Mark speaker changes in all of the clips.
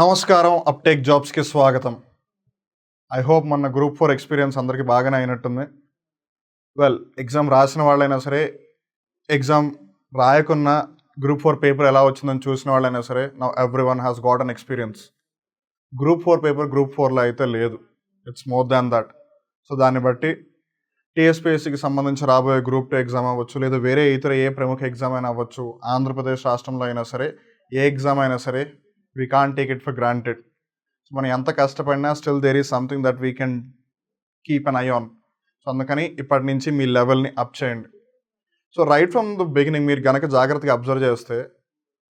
Speaker 1: నమస్కారం, అప్టేక్ జాబ్స్కి స్వాగతం. ఐ హోప్ మన గ్రూప్ 4 ఎక్స్పీరియన్స్ అందరికీ బాగానే అయినట్టుంది. ఎగ్జామ్ రాసిన వాళ్ళైనా సరే, ఎగ్జామ్ రాయకున్న గ్రూప్ 4 పేపర్ ఎలా వచ్చిందని చూసిన వాళ్ళైనా సరే, now every one has got an experience. Group 4 paper group 4లో అయితే లేదు, it's more than that. So దాన్ని బట్టి TSPSCకి సంబంధించి రాబోయే గ్రూప్ 2 ఎగ్జామ్ అవ్వచ్చు, లేదా వేరే ఇతర ఏ ప్రముఖ ఎగ్జామ్ అయినా అవ్వచ్చు, ఆంధ్రప్రదేశ్ రాష్ట్రంలో అయినా సరే, ఏ ఎగ్జామ్ అయినా సరే, we can't take it for granted. So మనం ఎంత కష్టపడినా still there is something that we can keep an eye on. So అందుకని ఇప్పటి నుంచి మీ లెవెల్ని అప్ చేయండి. So right from the beginning మీరు కనుక జాగ్రత్తగా అబ్జర్వ్ చేస్తే,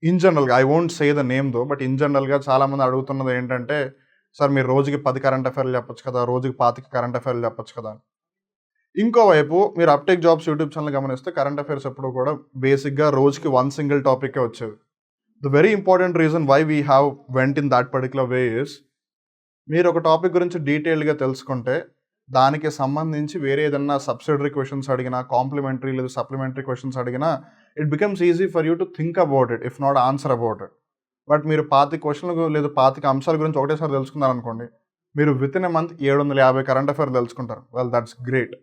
Speaker 1: ఇన్ జనరల్గా, I won't say the name though, but in జనరల్గా చాలామంది అడుగుతున్నది ఏంటంటే, సార్ మీరు రోజుకి 10 కరెంట్ అఫైర్లు చెప్పొచ్చు కదా, రోజుకి 25 కరెంట్ అఫైర్లు చెప్పొచ్చు కదా. ఇంకోవైపు మీరు అప్టేక్ జాబ్స్ యూట్యూబ్ ఛానల్ గమనిస్తే కరెంట్ అఫైర్స్ ఎప్పుడు కూడా బేసిక్గా రోజుకి 1 సింగిల్ టాపికే వచ్చేది. The very important reason why we have went in that particular way is, మీరు ఒక టాపిక్ గురించి డీటెయిల్డ్గా తెలుసుకుంటే దానికి సంబంధించి వేరే ఏదన్నా సబ్సిడరీ క్వశ్చన్స్ అడిగినా, కాంప్లిమెంటరీ లేదా సప్లిమెంటరీ క్వశ్చన్స్ అడిగినా, it becomes easy for you to think about it, if not answer about it. But మీరు 25 క్వశ్చన్లు లేదా 25 అంశాల గురించి ఒకటేసారి తెలుసుకున్నారనుకోండి, మీరు within a month 750 current అఫైర్లు తెలుసుకుంటారు. That's great.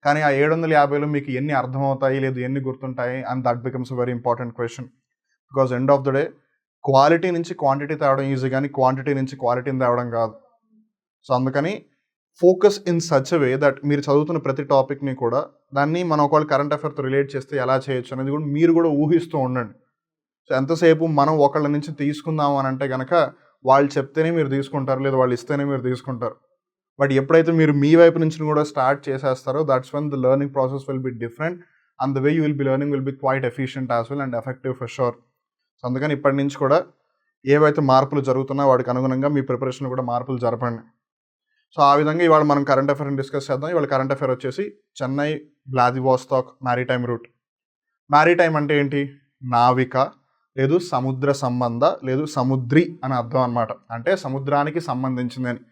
Speaker 1: కానీ ఆ 750లో మీకు ఎన్ని అర్థమవుతాయి, లేదు ఎన్ని గుర్తుంటాయి, and that becomes a very important question. Because end of the day quality నుంచి క్వాంటిటీ తేవడం ఈజీ, కానీ క్వాంటిటీ నుంచి క్వాలిటీని తేవడం కాదు. సో అందుకని focus in such way that మీరు చదువుతున్న ప్రతి టాపిక్ని కూడా దాన్ని మనం ఒకవేళ కరెంట్ అఫైర్తో రిలేట్ చేస్తే ఎలా చేయొచ్చు అనేది కూడా మీరు కూడా ఊహిస్తూ ఉండండి. సో ఎంతసేపు మనం ఒకళ్ళ నుంచి తీసుకుందాం అని అంటే కనుక వాళ్ళు చెప్తేనే మీరు తీసుకుంటారు, లేదా వాళ్ళు ఇస్తేనే మీరు తీసుకుంటారు. బట్ ఎప్పుడైతే మీరు మీ వైపు నుంచి కూడా స్టార్ట్ చేసేస్తారో, that's when the learning process will be different and the way you will be learning will be quite efficient as well and effective for sure. So అందుకని ఇప్పటి నుంచి కూడా ఏవైతే మార్పులు జరుగుతున్నా వాటికి అనుగుణంగా మీ ప్రిపరేషన్ కూడా మార్పులు జరపండి. సో ఆ విధంగా ఇవాళ మనం కరెంట్ అఫైర్ని డిస్కస్ చేద్దాం. ఇవాళ కరెంట్ అఫైర్ వచ్చేసి Chennai Vladivostok maritime route. Maritime అంటే ఏంటి? నావిక, లేదు సముద్ర సంబంధ, లేదు సముద్రి అని అర్థం అనమాట. అంటే సముద్రానికి సంబంధించింది అని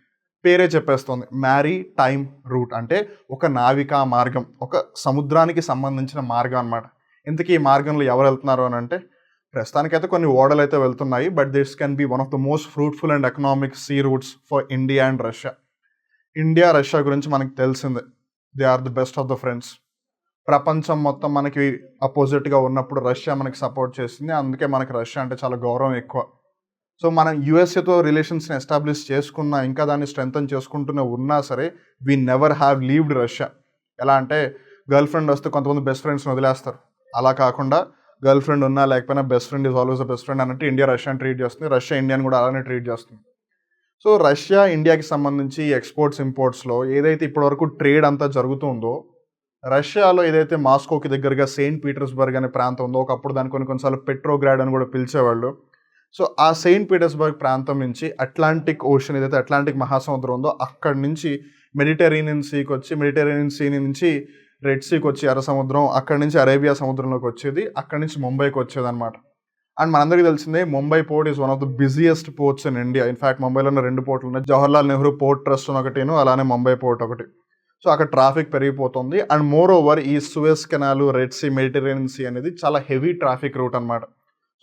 Speaker 1: పేరే చెప్పేస్తుంది. మ్యారిటైమ్ రూట్ అంటే ఒక నావికా మార్గం, ఒక సముద్రానికి సంబంధించిన మార్గం అనమాట. ఇంతకీ ఈ మార్గంలో ఎవరు వెళ్తున్నారు అని అంటే, ప్రస్తుతానికైతే కొన్ని ఓడలు అయితే వెళ్తున్నాయి, but this can be one of the most fruitful and economic sea routes for India and Russia. India, Russia గురించి మనకి తెలిసిందే, they are the best of the friends. ప్రపంచం మొత్తం మనకి అపోజిట్గా ఉన్నప్పుడు రష్యా మనకి సపోర్ట్ చేసింది, అందుకే మనకి రష్యా అంటే చాలా గౌరవం ఎక్కువ. సో మనం యూఎస్ఏతో రిలేషన్స్ని ఎస్టాబ్లిష్ చేసుకున్నా, ఇంకా దాన్ని స్ట్రెంథన్ చేసుకుంటూనే ఉన్నా సరే, వీ నెవర్ హ్యావ్ లీవ్డ్ రష్యా. ఎలా అంటే గర్ల్ ఫ్రెండ్ వస్తే కొంతమంది బెస్ట్ ఫ్రెండ్స్ని వదిలేస్తారు, అలా కాకుండా గర్ల్ ఫ్రెండ్ ఉన్నా లేకపోయినా best friend is always the best friend అన్నట్టు ఇండియా రష్యాని ట్రీట్ చేస్తుంది, రష్యా ఇండియాని కూడా అలానే ట్రీట్ చేస్తుంది. సో రష్యా ఇండియాకి సంబంధించి ఎక్స్పోర్ట్స్ ఇంపోర్ట్స్లో ఏదైతే ఇప్పటివరకు ట్రేడ్ అంతా జరుగుతుందో, రష్యాలో ఏదైతే మాస్కోకి దగ్గరగా సెయింట్ పీటర్స్బర్గ్ అనే ప్రాంతం ఉందో, ఒకప్పుడు దాన్ని కొన్నిసార్లు పెట్రోగ్రాడ్ అని కూడా పిలిచేవాళ్ళు. సో ఆ సెయింట్ పీటర్స్బర్గ్ ప్రాంతం నుంచి అట్లాంటిక్ ఓషన్, ఏదైతే అట్లాంటిక్ మహాసముద్రం ఉందో అక్కడి నుంచి మెడిటరేనియన్ సీకి వచ్చి, మెడిటరేనియన్ సీ నుంచి రెడ్ సీకి వచ్చి ఎర్ర సముద్రం, అక్కడి నుంచి అరేబియా సముద్రంలోకి వచ్చేది, అక్కడి నుంచి ముంబైకి వచ్చేది అనమాట. అండ్ మనందరికీ తెలిసిందే, Mumbai port is one of the busiest ports in India. In fact ముంబైలో ఉన్న 2 పోర్ట్లు ఉన్నాయి, జవహర్లాల్ నెహ్రూ పోర్ట్ ట్రస్ట్ ఒకటిను, అలానే ముంబై పోర్ట్ ఒకటి. సో అక్కడ ట్రాఫిక్ పెరిగిపోతుంది. అండ్ మోర్ ఓవర్ ఈ Suez canal, red sea, Mediterranean sea అనేది చాలా హెవీ ట్రాఫిక్ రూట్ అనమాట.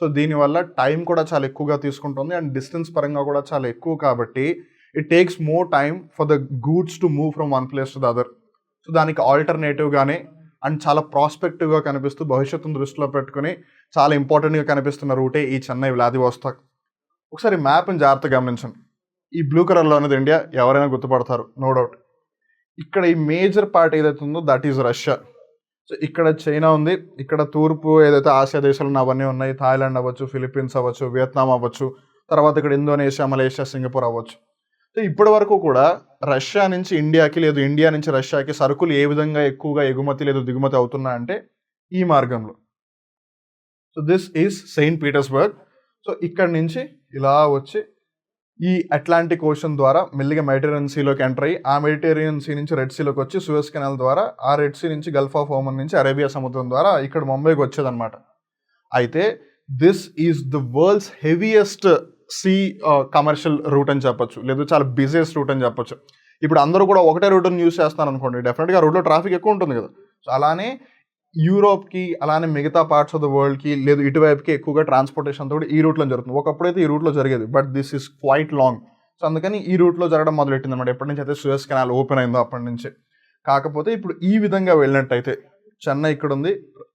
Speaker 1: సో దీనివల్ల టైం కూడా చాలా ఎక్కువగా తీసుకుంటుంది, అండ్ డిస్టెన్స్ పరంగా కూడా చాలా ఎక్కువ, కాబట్టి it takes more time for the goods to move from one place to the other. So దానికి ఆల్టర్నేటివ్గానే అండ్ చాలా ప్రాస్పెక్టివ్గా కనిపిస్తూ, భవిష్యత్తును దృష్టిలో పెట్టుకుని చాలా ఇంపార్టెంట్గా కనిపిస్తున్న రూటే ఈ చెన్నై వ్లాదివోస్టాక్. ఒకసారి మ్యాప్ని జాగ్రత్తగా గమనించండి. ఈ బ్లూ కలర్లో అనేది ఇండియా, ఎవరైనా గుర్తుపడతారు, నో డౌట్. ఇక్కడ ఈ మేజర్ పార్ట్ ఏదైతే ఉందో దట్ ఈజ్ రష్యా. సో ఇక్కడ చైనా ఉంది, ఇక్కడ తూర్పు ఏదైతే ఆసియా దేశాలు అవన్నీ ఉన్నాయి, థాయిలాండ్ అవ్వచ్చు, ఫిలిప్పీన్స్ అవ్వచ్చు, వియత్నాం అవ్వచ్చు, తర్వాత ఇక్కడ ఇండోనేషియా, మలేషియా, సింగపూర్ అవ్వచ్చు. సో ఇప్పటి వరకు కూడా రష్యా నుంచి ఇండియాకి, లేదు ఇండియా నుంచి రష్యాకి సరుకులు ఏ విధంగా ఎక్కువగా ఎగుమతి లేదు దిగుమతి అవుతున్నా అంటే ఈ మార్గంలో. So this is Saint Petersburg. So ఇక్కడ నుంచి ఇలా వచ్చి ఈ అట్లాంటిక్ ఓషన్ ద్వారా మెల్లిగా మెడిటరేనియన్ సీలోకి ఎంటర్ అయ్యి, ఆ మెడిటరేనియన్ సీ నుంచి రెడ్ సీలోకి వచ్చి సూయజ్ కెనాల్ ద్వారా, ఆ రెడ్ సీ నుంచి గల్ఫ్ ఆఫ్ ఓమన్ నుంచి అరేబియా సముద్రం ద్వారా ఇక్కడ ముంబైకి వచ్చేదన్నమాట. అయితే this is the world's heaviest sea commercial route అని చెప్పొచ్చు, లేదు చాలా బిజియెస్ట్ రూట్ అని చెప్పొచ్చు. ఇప్పుడు అందరూ కూడా ఒకటే రూట్ని యూస్ చేస్తున్నారు అనుకోండి, డెఫినెట్గా రూట్లో ట్రాఫిక్ ఎక్కువ ఉంటుంది కదా. సో అలానే యూరోప్కి అలానే మిగతా పార్ట్స్ ఆఫ్ ద వరల్డ్కి లేదు ఇటువైపుకి ఎక్కువగా ట్రాన్స్పోర్టేషన్ అంతా కూడా ఈ రూట్లో జరుగుతుంది. ఒకప్పుడైతే ఈ రూట్లో జరిగేది, but this is quite long. So అందుకని ఈ రూట్లో జరగడం మొదలెట్టింది అనమాట. ఎప్పటి నుంచి అయితే సూయజ్ కెనాల్ ఓపెన్ అయిందో అప్పటి నుంచి. కాకపోతే ఇప్పుడు ఈ విధంగా వెళ్ళినట్టయితే చెన్నై ఇక్కడ ఉంది,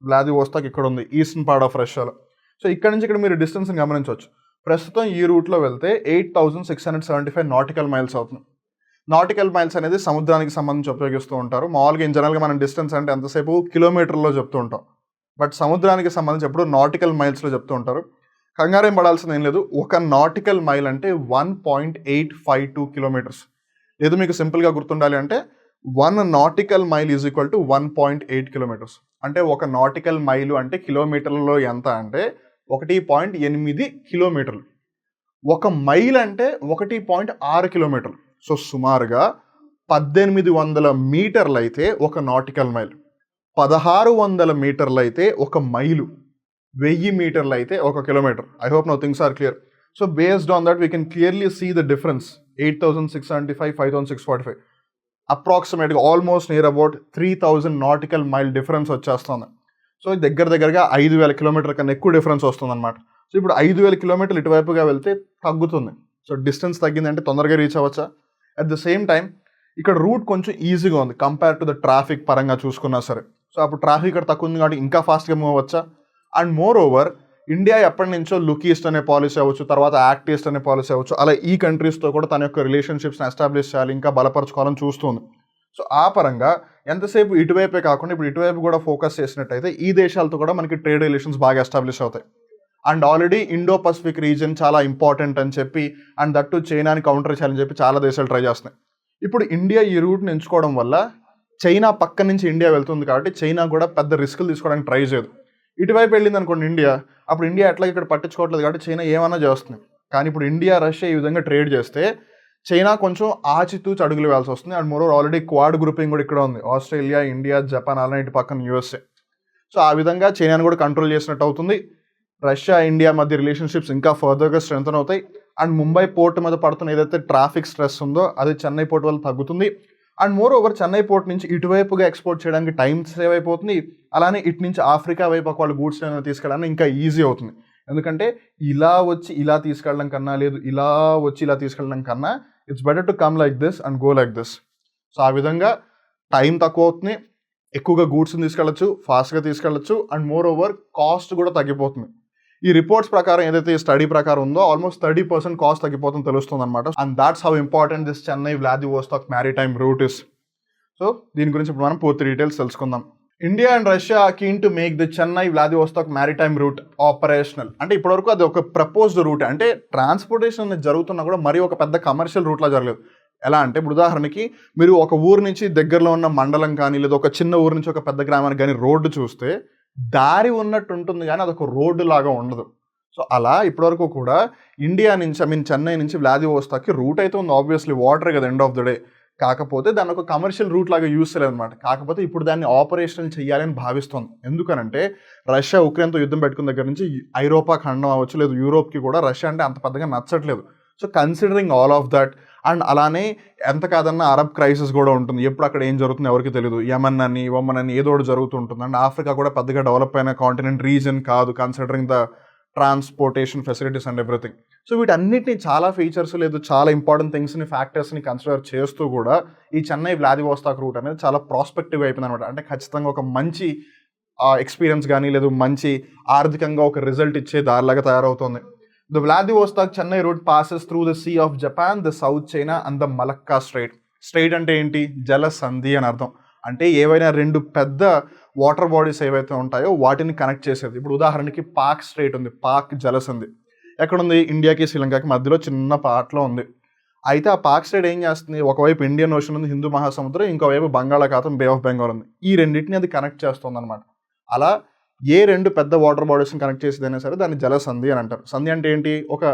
Speaker 1: వ్లాదివోస్టాక్ ఇక్కడ ఉంది, ఈస్టర్న్ పార్ట్ ఆఫ్ రష్యాలో. సో ఇక్కడ నుంచి ఇక్కడ మీరు డిస్టెన్స్ని గమనించవచ్చు. ప్రస్తుతం ఈ రూట్లో వెళ్తే 8675 నాటికల్ మైల్స్ అవుతుంది. నాటికల్ మైల్స్ అనేది సముద్రానికి సంబంధించి ఉపయోగిస్తూ ఉంటారు. మామూలుగా ఇన్ జనరల్గా మనం డిస్టెన్స్ అంటే ఎంతసేపు కిలోమీటర్లో చెప్తూ ఉంటాం, బట్ సముద్రానికి సంబంధించి ఎప్పుడు నాటికల్ మైల్స్లో చెప్తూ ఉంటారు. కంగారేం పడాల్సింది ఏం లేదు. ఒక నాటికల్ మైల్ అంటే 1.852 కిలోమీటర్స్. లేదు మీకు సింపుల్గా గుర్తుండాలి అంటే 1 nautical mile is equal to 1.8 kilometres. అంటే ఒక నాటికల్ మైలు అంటే కిలోమీటర్లలో ఎంత అంటే 1.8 కిలోమీటర్లు. ఒక మైల్ అంటే 1.6 కిలోమీటర్లు. సో సుమారుగా 1800 మీటర్లు అయితే ఒక నాటికల్ మైల్, 1600 మీటర్లు అయితే ఒక మైలు, 1000 మీటర్లు అయితే ఒక kilometer. I hope now things are clear. So based on that we can clearly see the difference. 8675, 5645 అప్రాక్సిమేట్గా almost near about 3000 nautical mile difference వచ్చేస్తుంది. సో దగ్గరగా 5000 కిలోమీటర్ కన్నా ఎక్కువ డిఫరెన్స్ వస్తుంది అనమాట. సో ఇప్పుడు 5000 కిలోమీటర్లు ఇటువైపుగా వెళ్తే తగ్గుతుంది. సో డిస్టెన్స్ తగ్గిందంటే తొందరగా రీచ్ అవ్వచ్చా? అట్ ద సేమ్ టైం ఇక్కడ రూట్ కొంచెం ఈజీగా ఉంది కంపేర్ టు ద ట్రాఫిక్ పరంగా చూసుకున్నా సరే. సో అప్పుడు ట్రాఫిక్ ఇక్కడ తక్కువ ఉంది కాబట్టి ఇంకా ఫాస్ట్గా మూవ్ అవ్వచ్చా? అండ్ మోర్ ఓవర్ ఇండియా ఎప్పటి నుంచో లుక్ ఈస్ట్ అనే పాలసీ అవ్వచ్చు, తర్వాత యాక్ట్ ఈస్ట్ అనే పాలసీ అవ్వచ్చు, అలా ఈ కంట్రీస్తో కూడా తన యొక్క రిలేషన్షిప్స్ని ఎస్టాబ్లిష్ చేయాలి, ఇంకా బలపరచుకోవాలని చూస్తుంది. సో ఆ పరంగా ఎంతసేపు ఇటువైపే కాకుండా ఇప్పుడు ఇటువైపు కూడా ఫోకస్ చేసినట్టయితే ఈ దేశాలతో కూడా మనకి ట్రేడ్ రిలేషన్స్ బాగా ఎస్టాబ్లిష్ అవుతాయి. And already Indo Pacific region చాలా ఇంపార్టెంట్ అని చెప్పి, అండ్ దట్టు చైనాని కౌంటర్ చేయాలని చెప్పి చాలా దేశాలు ట్రై చేస్తున్నాయి. ఇప్పుడు ఇండియా ఈ రూట్ని ఎంచుకోవడం వల్ల చైనా పక్క నుంచి ఇండియా వెళ్తుంది కాబట్టి చైనా కూడా పెద్ద రిస్కులు తీసుకోవడానికి ట్రై చేయదు. ఇటువైపు వెళ్ళింది అనుకోండి ఇండియా, అప్పుడు ఇండియా ఎట్లా ఇక్కడ పట్టించుకోవట్లేదు కాబట్టి చైనా ఏమన్నా చేస్తుంది. కానీ ఇప్పుడు ఇండియా రష్యా ఈ విధంగా ట్రేడ్ చేస్తే చైనా కొంచెం ఆచితూచి అడుగులు వేయాల్సి వస్తుంది. And moreover already quad grouping కూడా ఇక్కడ ఉంది, ఆస్ట్రేలియా, ఇండియా, జపాన్, అలానే ఇటు పక్కన యూఎస్ఏ. సో ఆ విధంగా చైనాను కూడా కంట్రోల్ చేసినట్టు అవుతుంది. రష్యా ఇండియా మధ్య రిలేషన్షిప్స్ ఇంకా ఫర్దర్గా స్ట్రెంథన్ అవుతాయి. అండ్ ముంబై పోర్ట్ మీద పడుతున్న ఏదైతే ట్రాఫిక్ స్ట్రెస్ ఉందో అది చెన్నై పోర్ట్ వల్ల తగ్గుతుంది. And more over Chennai port నుంచి ఇటువైపుగా ఎక్స్పోర్ట్ చేయడానికి టైం సేవ్ అయిపోతుంది. అలానే ఇటు నుంచి ఆఫ్రికా వైపు ఒక వాళ్ళు గూడ్స్ తీసుకెళ్ళడానికి ఇంకా ఈజీ అవుతుంది. ఎందుకంటే ఇలా వచ్చి ఇలా తీసుకెళ్ళడం కన్నా, లేదు ఇలా వచ్చి ఇలా తీసుకెళ్ళడం కన్నా it's better to come like this and go like this. So ఆ విధంగా టైం తక్కువ అవుతుంది, ఎక్కువగా గూడ్స్ని తీసుకెళ్ళచ్చు, ఫాస్ట్గా తీసుకెళ్ళచ్చు. అండ్ మోర్ ఓవర్ కాస్ట్ కూడా తగ్గిపోతుంది. ఈ రిపోర్ట్స్ ప్రకారం ఏదైతే ఈ స్టడీ ప్రకారం ఉందో ఆల్మోస్ట్ 30% కాస్ట్ తగ్గిపోతుంది తెలుస్తుంది అనమాట. And that's how important this Chennai Vladivostok maritime route is. So దీని గురించి ఇప్పుడు మనం పూర్తి డీటెయిల్స్ తెలుసుకుందాం. India and Russia are keen to make the Chennai Vladivostok maritime route operational. అంటే ఇప్పటివరకు అది ఒక ప్రపోజ్డ్ రూట్, అంటే ట్రాన్స్పోర్టేషన్ అనేది జరుగుతున్నా కూడా మరి ఒక పెద్ద కమర్షియల్ రూట్లా జరగలేదు. ఎలా అంటే ఇప్పుడు ఉదాహరణకి మీరు ఒక ఊరు నుంచి దగ్గరలో ఉన్న మండలం కానీ, లేదా ఒక చిన్న ఊరు నుంచి ఒక పెద్ద గ్రామానికి కానీ రోడ్డు చూస్తే దారి ఉన్నట్టు ఉంటుంది కానీ అదొక రోడ్డు లాగా ఉండదు. సో అలా ఇప్పటివరకు కూడా ఇండియా నుంచి చెన్నై నుంచి వ్లాదివోస్టాక్కి రూట్ అయితే ఉంది, ఆబ్వియస్లీ వాటర్ కదా ఎండ్ ఆఫ్ ద డే. కాకపోతే దాన్ని ఒక కమర్షియల్ రూట్ లాగా యూస్ చేయలేదన్నమాట. కాకపోతే ఇప్పుడు దాన్ని ఆపరేషనల్ చేయాలని భావిస్తోంది. ఎందుకనంటే రష్యా ఉక్రెయిన్తో యుద్ధం పెట్టుకున్న దగ్గర నుంచి ఐరోపా ఖండం అవ్వచ్చు, లేదు యూరోప్కి కూడా రష్యా అంటే అంత పెద్దగా నచ్చట్లేదు. So considering all of that, and అలానే ఎంత కాదన్నా అరబ్ క్రైసిస్ కూడా ఉంటుంది. ఎప్పుడు అక్కడ ఏం జరుగుతుందో ఎవరికి తెలియదు. యమన్ అని, ఒమన్ అని ఏదో ఒకటి జరుగుతుంటుంది. అండ్ ఆఫ్రికా కూడా పెద్దగా డెవలప్ అయిన కాంటినెంట్ రీజన్ కాదు, considering the transportation facilities and everything. So వీటన్నిటిని చాలా ఫీచర్స్ లేదు చాలా ఇంపార్టెంట్ థింగ్స్ని ఫ్యాక్టర్స్ని కన్సిడర్ చేస్తూ కూడా ఈ చెన్నై వ్లాదివోస్టాక్ రూట్ అనేది చాలా ప్రాస్పెక్టివ్ అయిపోయింది అనమాట. అంటే ఖచ్చితంగా ఒక మంచి ఎక్స్పీరియన్స్ కానీ, లేదు మంచి ఆర్థికంగా ఒక రిజల్ట్ ఇచ్చే దారిలాగా తయారవుతుంది. The Vladivostok Chennai route passes through the Sea of Japan, the South China and the Malacca Strait. Straight అంటే ఏంటి? జల సంధి అని అర్థం. అంటే ఏవైనా రెండు పెద్ద వాటర్ బాడీస్ ఏవైతే ఉంటాయో వాటిని కనెక్ట్ చేసేది. ఇప్పుడు ఉదాహరణకి పాక్ స్ట్రైట్ ఉంది, పాక్ జలసంధి ఎక్కడుంది? ఇండియాకి శ్రీలంకకి మధ్యలో చిన్న పార్ట్లో ఉంది. అయితే ఆ పాక్ స్ట్రైట్ ఏం చేస్తుంది? ఒకవైపు ఇండియన్ ఓషన్ ఉంది, హిందూ మహాసముద్రం, ఇంకోవైపు బంగాళాఖాతం, బే ఆఫ్ బెంగాల్ ఉంది. ఈ రెండింటిని అది కనెక్ట్ చేస్తుంది అనమాట. అలా ఏ రెండు పెద్ద వాటర్ బాడీస్ని కనెక్ట్ చేసేదైనా సరే దాన్ని జలసంధి అని అంటారు. సంధి అంటే ఏంటి? ఒక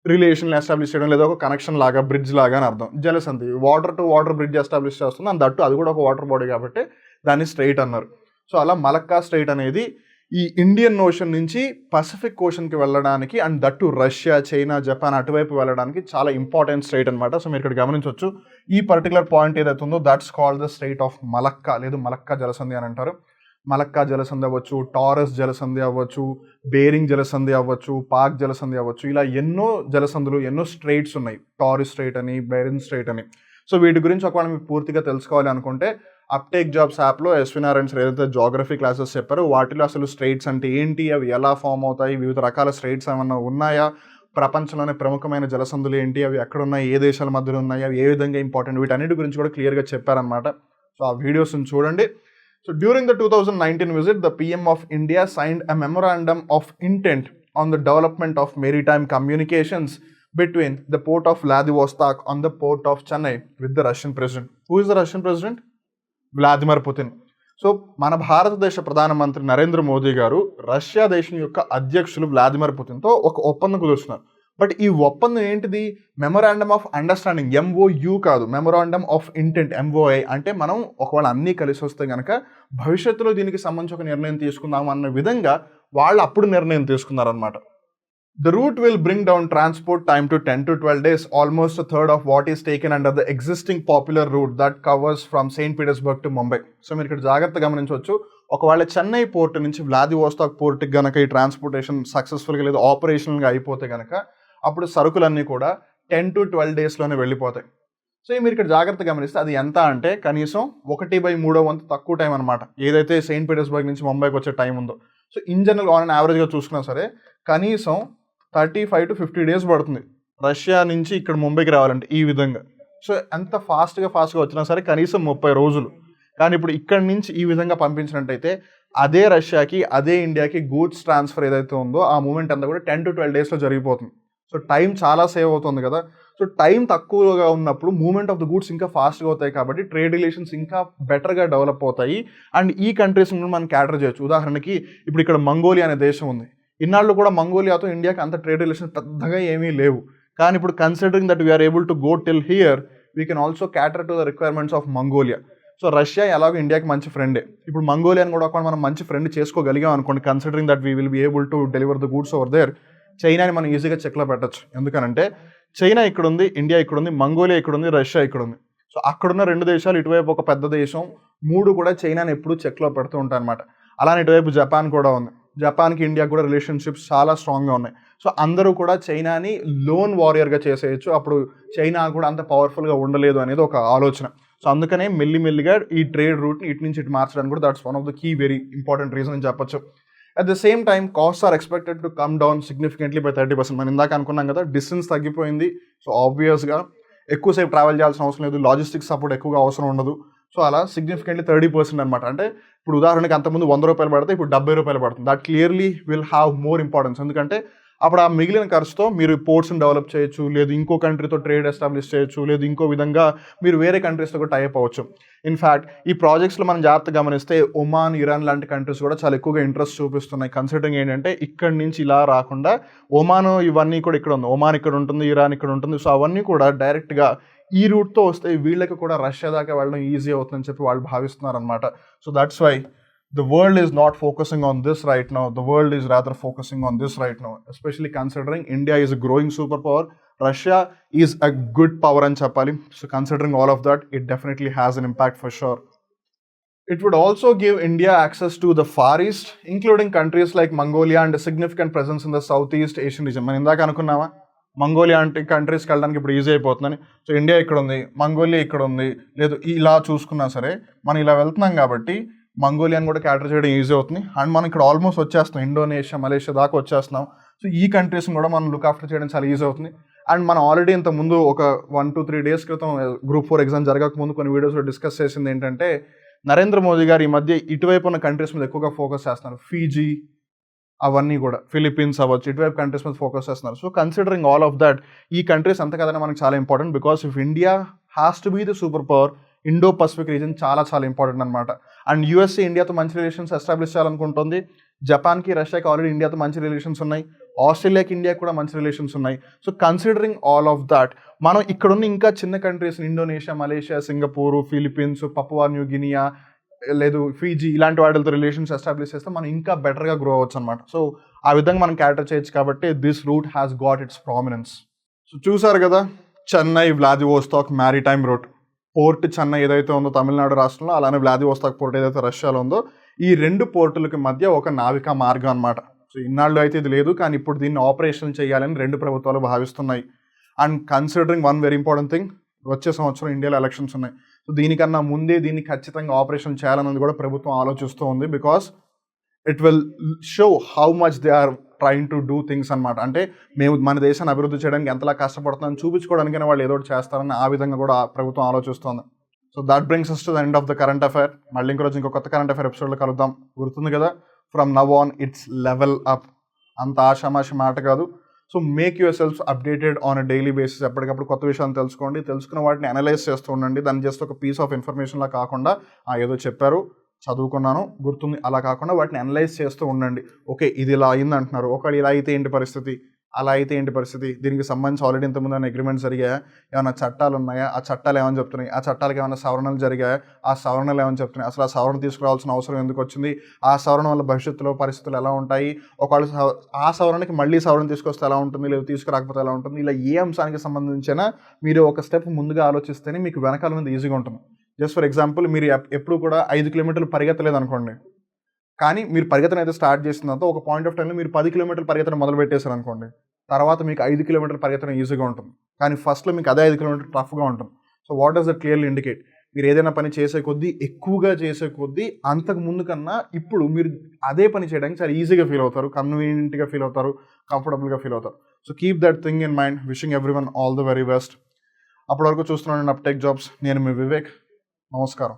Speaker 1: రిలేషన్ ఎస్టాబ్లిష్ చేయడం, లేదా ఒక కనెక్షన్ లాగా, బ్రిడ్జ్ లాగా అని అర్థం. జలసంధి water to water bridge establish చేస్తుంది, అండ్ దట్టు అది కూడా ఒక వాటర్ బాడీ కాబట్టి దాన్ని స్ట్రైట్ అన్నారు. సో అలా మలక్కా స్ట్రైట్ అనేది ఈ ఇండియన్ ఓషన్ నుంచి పసిఫిక్ ఓషన్కి వెళ్ళడానికి, and that Russia, China, Japan అటువైపు వెళ్ళడానికి చాలా ఇంపార్టెంట్ స్ట్రైట్ అనమాట. సో మీరు ఇక్కడ గమనించవచ్చు ఈ పర్టికులర్ పాయింట్ ఏదైతే ఉందో that's called the straight of Malacca, లేదు మలక్కా జలసంధి అని అంటారు. మలక్కా జలసంధి అవ్వచ్చు, టారస్ జలసంధి అవ్వచ్చు, బేరింగ్ జలసంధి అవ్వచ్చు, పాక్ జలసంధి అవ్వచ్చు, ఇలా ఎన్నో జలసంధులు, ఎన్నో స్ట్రైట్స్ ఉన్నాయి. టారస్ స్ట్రైట్ అని, బేరింగ్ స్ట్రైట్ అని. సో వీటి గురించి ఒకవేళ మీకు పూర్తిగా తెలుసుకోవాలి అనుకుంటే అప్టేక్ జాబ్స్ యాప్లో ఎస్వి నారాయణ సార్ ఏదైతే జాగ్రఫీ క్లాసెస్ చెప్పారో వాటిలో అసలు స్ట్రైట్స్ అంటే ఏంటి, అవి ఎలా ఫామ్ అవుతాయి, వివిధ రకాల స్ట్రైట్స్ ఏమన్నా ఉన్నాయా, ప్రపంచంలోనే ప్రముఖమైన జలసంధులు ఏంటి, అవి ఎక్కడ ఉన్నాయి, ఏ దేశాల మధ్యలో ఉన్నాయి, అవి ఏ విధంగా ఇంపార్టెంట్, వీటన్నిటి గురించి కూడా క్లియర్గా చెప్పారనమాట. సో ఆ వీడియోస్ని చూడండి. So during the 2019 visit, the PM of India signed a memorandum of intent on the development of maritime communications between the port of Vladivostok on the port of Chennai with the Russian president. Who is the Russian president? Vladimir Putin. So మన భారతదేశ ప్రధానమంత్రి నరేంద్ర మోదీ గారు Russia దేశం యొక్క అధ్యక్షులు Vladimir పుతిన్తో ఒక ఒప్పందం కుదుర్చున్నారు. But ఈ ఒప్పందం ఏంటిది? మెమొరాండమ్ ఆఫ్ అండర్స్టాండింగ్, MOU కాదు, మెమొరాండమ్ ఆఫ్ ఇంటెంట్, MOI. అంటే మనం ఒకవేళ అన్నీ కలిసి వస్తే కనుక భవిష్యత్తులో దీనికి సంబంధించి ఒక నిర్ణయం తీసుకుందాం అన్న విధంగా వాళ్ళు అప్పుడు నిర్ణయం తీసుకున్నారనమాట. The route will bring down transport time to 10 to 12 days, almost a third of what is taken under the existing popular route that covers from St. Petersburg to Mumbai. So మీరు ఇక్కడ జాగ్రత్తగా గమనించవచ్చు. ఒకవేళ చెన్నై పోర్ట్ నుంచి వ్లాదివోస్టాక్ పోర్ట్కి కనుక ఈ transportation సక్సెస్ఫుల్గా లేదా ఆపరేషనల్గా అయిపోతే కనుక అప్పుడు సరుకులన్నీ కూడా 10 to 12 డేస్లోనే వెళ్ళిపోతాయి. సో మీరు ఇక్కడ జాగ్రత్తగా గమనిస్తే అది ఎంత అంటే కనీసం 1/3 వంతు తక్కువ టైం అనమాట, ఏదైతే సెయింట్ పీటర్స్బర్గ్ నుంచి ముంబైకి వచ్చే టైం ఉందో. సో ఇన్ జనరల్ ఆన్ యావరేజ్గా చూసుకున్నా సరే కనీసం 35 to 50 డేస్ పడుతుంది రష్యా నుంచి ఇక్కడ ముంబైకి రావాలంటే ఈ విధంగా. సో ఎంత ఫాస్ట్గా వచ్చినా సరే కనీసం 30 రోజులు. కానీ ఇప్పుడు ఇక్కడి నుంచి ఈ విధంగా పంపించినట్టయితే అదే రష్యాకి, అదే ఇండియాకి గూడ్స్ ట్రాన్స్ఫర్ ఏదైతే ఉందో ఆ మూమెంట్ అంతా కూడా 10 to 12 డేస్లో జరిగిపోతుంది. సో టైం చాలా సేవ్ అవుతుంది కదా. సో టైం తక్కువగా ఉన్నప్పుడు మూవ్మెంట్ ఆఫ్ ద గూడ్స్ ఇంకా ఫాస్ట్గా అవుతాయి కాబట్టి ట్రేడ్ రిలేషన్స్ ఇంకా బెటర్గా డెవలప్ అవుతాయి. అండ్ ఈ కంట్రీస్ కూడా మనం క్యాటర్ చేయొచ్చు. ఉదాహరణకి ఇప్పుడు ఇక్కడ మంగోలియా అనే దేశం ఉంది. ఇన్నాళ్ళు కూడా మంగోలియాతో ఇండియాకి అంత ట్రేడ్ రిలేషన్స్ పెద్దగా ఏమీ లేవు. కానీ ఇప్పుడు considering that we are able to go till here, we can also cater to the requirements of Mongolia. So Russia ఎలాగో ఇండియాకి మంచి ఫ్రెండే. ఇప్పుడు మంగోలియాని కూడా ఒకవేళ మనం మంచి ఫ్రెండ్ చేసుకోగలిగాం అనుకోండి, considering that we will be able to deliver the goods over there, చైనాని మనం ఈజీగా చెక్లో పెట్టచ్చు. ఎందుకనంటే చైనా ఇక్కడ ఉంది, ఇండియా ఇక్కడ ఉంది, మంగోలియా ఇక్కడ ఉంది, రష్యా ఇక్కడ ఉంది. సో అక్కడున్న 2 దేశాలు, ఇటువైపు ఒక పెద్ద దేశం, 3 కూడా చైనాని ఎప్పుడూ చెక్లో పెడుతూ ఉంటాయి అనమాట. అలానే ఇటువైపు జపాన్ కూడా ఉంది. జపాన్కి ఇండియాకి కూడా రిలేషన్షిప్స్ చాలా స్ట్రాంగ్గా ఉన్నాయి. సో అందరూ కూడా చైనాని లోన్ వారియర్గా చేసేయచ్చు. అప్పుడు చైనా కూడా అంత పవర్ఫుల్గా ఉండలేదు అనేది ఒక ఆలోచన. సో అందుకనే మెల్లిమెల్లిగా ఈ ట్రేడ్ రూట్ని ఇటు నుంచి ఇటు మార్చడానికి కూడా that's one of the key very important reason అని చెప్పొచ్చు. At the same time cost are expected to come down significantly by 30%. మనం ఇందాక అనుకున్నాం కదా, డిస్టెన్స్ తగ్గిపోయింది. సో ఆబ్వియస్గా ఎక్కువసేపు ట్రావెల్ చేయాల్సిన అవసరం లేదు, లాజిస్టిక్స్ సపోర్ట్ ఎక్కువగా అవసరం ఉండదు. సో అలా సిగ్నిఫికెంట్లీ 30% అనమాట. అంటే ఇప్పుడు ఉదాహరణకి అంతకుముందు 100 రూపాయలు పడితే ఇప్పుడు 70 రూపాయలు పడుతుంది. That clearly will have more importance. ఎందుకంటే అప్పుడు ఆ మిగిలిన ఖర్చుతో మీరు పోర్ట్స్ని డెవలప్ చేయొచ్చు, లేదు ఇంకో కంట్రీతో ట్రేడ్ ఎస్టాబ్లిష్ చేయొచ్చు, లేదు ఇంకో విధంగా మీరు వేరే కంట్రీస్తో కూడా టైప్ అవ్వచ్చు. ఇన్ఫ్యాక్ట్ ఈ ప్రాజెక్ట్స్లో మనం జాగ్రత్తగా గమనిస్తే ఒమాన్, ఇరాన్ లాంటి కంట్రీస్ కూడా చాలా ఎక్కువగా ఇంట్రెస్ట్ చూపిస్తున్నాయి. కన్సిడరింగ్ ఏంటంటే ఇక్కడి నుంచి ఇలా రాకుండా ఒమాన్ ఇవన్నీ కూడా ఇక్కడ ఉంది, ఒమాన్ ఇక్కడ ఉంటుంది, ఇరాన్ ఇక్కడ ఉంటుంది. సో అవన్నీ కూడా డైరెక్ట్గా ఈ రూట్తో వస్తే వీళ్ళకి కూడా రష్యా దాకా వెళ్ళడం ఈజీ అవుతుందని చెప్పి వాళ్ళు భావిస్తున్నారు అనమాట. So that's why the world is not focusing on this right now. The world is rather focusing on this right now, especially considering India is a growing superpower. Russia is a good power and chapali. So considering all of that, it definitely has an impact for sure. It would also give India access to the Far East, including countries like Mongolia and a significant presence in the Southeast Asian region. Man indaka anukunnama Mongolia అంటే కంట్రీస్కి వెళ్ళడానికి ఇప్పుడు easy అయిపోతుందని. So India ఇక్కడ ఉంది, Mongolia ఇక్కడ ఉంది, లేదు ఇలా చూసుకున్నా సరే మనం ఇలా వెళ్తున్నాం కాబట్టి మంగోలియాని కూడా క్యాటర్ చేయడం ఈజీ అవుతుంది. అండ్ మనం ఇక్కడ ఆల్మోస్ట్ వచ్చేస్తున్నాం, ఇండోనేషియా, మలేషియా దాకా వచ్చేస్తున్నాం. సో ఈ కంట్రీస్ని కూడా మనం లుక్ ఆఫ్టర్ చేయడం చాలా ఈజీ అవుతుంది. అండ్ మనం ఆల్రెడీ ఇంత ముందు ఒక 1 to 3 డేస్ క్రితం Group 4 ఎగ్జామ్ జరగక ముందు కొన్ని వీడియోస్లో డిస్కస్ చేసింది ఏంటంటే నరేంద్ర మోదీ గారు ఈ మధ్య ఇటువైపు ఉన్న కంట్రీస్ మీద ఎక్కువగా ఫోకస్ చేస్తున్నారు. ఫీజీ అవన్నీ కూడా, ఫిలిప్పీన్స్ అవ్వచ్చు, ఇటువైపు కంట్రీస్ మీద ఫోకస్ చేస్తున్నారు. So considering all of that ఈ కంట్రీస్ అంత కదనే మనకు చాలా important. Because if India has to be the super power, Indo Pacific region చాలా చాలా ఇంపార్టెంట్ అనమాట. అండ్ యూఎస్ఏ ఇండియాతో మంచి రిలేషన్స్ ఎస్టాబ్లిష్ చేయాలనుకుంటుంది. జపాన్కి, రష్యాకి ఆల్రెడీ ఇండియాతో మంచి రిలేషన్స్ ఉన్నాయి. ఆస్ట్రేలియాకి, ఇండియాకి కూడా మంచి రిలేషన్స్ ఉన్నాయి. So considering all of that మనం ఇక్కడున్న ఇంకా చిన్న countries Indonesia, Malaysia, Singapore, Philippines, Papua New Guinea, లేదు ఫీజీ, ఇలాంటి వాటితో రిలేషన్స్ ఎస్టాబ్లిష్ చేస్తే మనం ఇంకా బెటర్గా గ్రో అవ్వచ్చు అనమాట. సో ఆ విధంగా మనం క్యాటర్ చేయొచ్చు కాబట్టి this route has got its prominence. So చూసారు కదా, Chennai Vladivostok maritime route. Port Chennai ఏదైతే ఉందో తమిళనాడు రాష్ట్రంలో, అలానే వ్లాదివోస్టాక్ పోర్ట్ ఏదైతే రష్యాలో ఉందో, ఈ 2 పోర్టులకి మధ్య ఒక నావికా మార్గం అనమాట. సో ఇన్నాళ్ళు అయితే ఇది లేదు, కానీ ఇప్పుడు దీన్ని ఆపరేషన్ చేయాలని 2 ప్రభుత్వాలు భావిస్తున్నాయి. And considering one very important thing, వచ్చే సంవత్సరం ఇండియాలో ఎలక్షన్స్ ఉన్నాయి. సో దీనికన్నా ముందే దీన్ని ఖచ్చితంగా ఆపరేషన్ చేయాలన్నది కూడా ప్రభుత్వం ఆలోచిస్తూ ఉంది. Because it will show how much they are trying to do things అనమాట. అంటే మేము మన దేశాన్ని అభివృద్ధి చేయడానికి ఎంతలా కష్టపడుతున్నామని చూపించుకోవడానికైనా వాళ్ళు ఏదో ఒకటి చేస్తారని ఆ విధంగా కూడా ప్రభుత్వం ఆలోచిస్తుంది. So that brings us to the end of the current affair. మళ్ళీ ఇంకో రోజు ఇంకో కొత్త కరెంట్ అఫైర్ ఎపిసోడ్లో కలుద్దాం. గుర్తుంది కదా, from now on it's level up. అంత ఆషామాషి మాట కాదు. So make your self updated on a daily basis. ఎప్పటికప్పుడు కొత్త విషయాలు తెలుసుకోండి, తెలుసుకున్న వాటిని అనలైజ్ చేస్తూ ఉండండి. దాన్ని జస్ట్ ఒక పీస్ ఆఫ్ ఇన్ఫర్మేషన్లా కాకుండా ఏదో చెప్పారు చదువుకున్నాను గుర్తుంది అలా కాకుండా వాటిని అనలైజ్ చేస్తూ ఉండండి. ఓకే ఇది ఇలా అయింది అంటున్నారు, ఒకవేళ ఇలా అయితే ఏంటి పరిస్థితి, అలా అయితే ఏంటి పరిస్థితి, దీనికి సంబంధించి ఆల్రెడీ ఇంతకుముందు ఏమైనా అగ్రిమెంట్స్ జరిగాయా, ఏమైనా చట్టాలు ఉన్నాయా, ఆ చట్టాలు ఏమైనా చెప్తున్నాయి, ఆ చట్టాలకు ఏమైనా సవరణలు జరిగాయా, ఆ సవరణలు ఏమైనా చెప్తున్నాయి, అసలు ఆ సవరణ తీసుకురావాల్సిన అవసరం ఎందుకు వచ్చింది, ఆ సవరణ వల్ల భవిష్యత్తులో పరిస్థితులు ఎలా ఉంటాయి, ఒకవేళ ఆ సవరణకి మళ్ళీ సవరణ తీసుకొస్తే ఎలా ఉంటుంది, లేదా తీసుకురాకపోతే ఎలా ఉంటుంది, ఇలా ఏ అంశానికి సంబంధించిన మీరు ఒక స్టెప్ ముందుగా ఆలోచిస్తేనే మీకు వెనకాల మీద ఈజీగా ఉంటుంది. జస్ట్ ఫర్ ఎగ్జాంపుల్, మీరు ఎప్పుడు కూడా 5 కిలోమీటర్లు పరిగెత్తలేదు అనుకోండి, కానీ మీరు పరిగెత్తన అయితే స్టార్ట్ చేసిన తర్వాత ఒక పాయింట్ ఆఫ్ టైంలో మీరు 10 కిలోమీటర్లు పరిగెత్తడం మొదలు పెట్టేశారు అనుకోండి, తర్వాత మీకు 5 కిలోమీటర్లు పరిగెత్తడం ఈజీగా ఉంటుంది. కానీ ఫస్ట్లో మీకు అదే 5 కిలోమీటర్లు టఫ్గా ఉంటుంది. So what does that clearly indicate? మీరు ఏదైనా పని చేసే కొద్దీ, ఎక్కువగా చేసే కొద్దీ, అంతకు ముందు కన్నా ఇప్పుడు మీరు అదే పని చేయడానికి చాలా ఈజీగా ఫీల్ అవుతారు, కన్వీనియంట్గా ఫీల్ అవుతారు, కంఫర్టబుల్గా ఫీల్ అవుతారు. So keep that thing in mind. Wishing everyone all the very best. అప్పటి వరకు చూస్తున్నాను అప్టేక్ జాబ్స్. నేను మీ వివేక్. నమస్కారం.